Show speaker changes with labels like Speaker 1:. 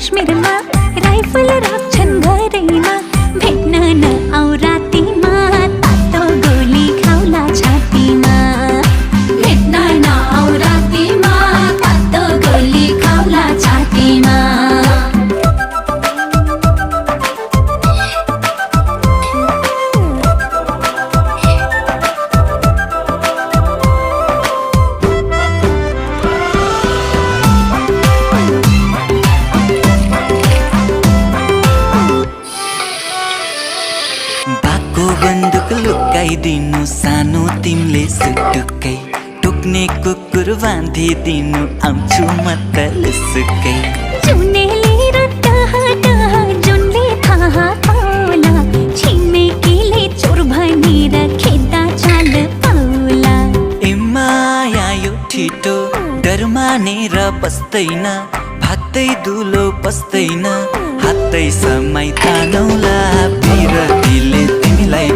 Speaker 1: काश्मीरमा राइफल राख्छन् घरैमा भेट्न नआऊ रातिमा तातो गोली खाउला छातीमा भेट्न नआऊ रातिमा तातो गोली खाउला छातीमा
Speaker 2: बन्दुक लुकाइदिनु सानो तिमीले सुटुक्कै टोक्ने कुकुर बाँधिदिनु आउँछु म त लुसुक्कै
Speaker 1: जुनेली र टह जुनले थाहा पाउला छिमेकीले चोर भनेर खेद्दा चाल पाउला
Speaker 2: ए माया यो ठिटो डर मानेर बस्दैन भाग्दै दुलो पस्दैन हातै समाइ तानौला बिरतीले तिमीलाई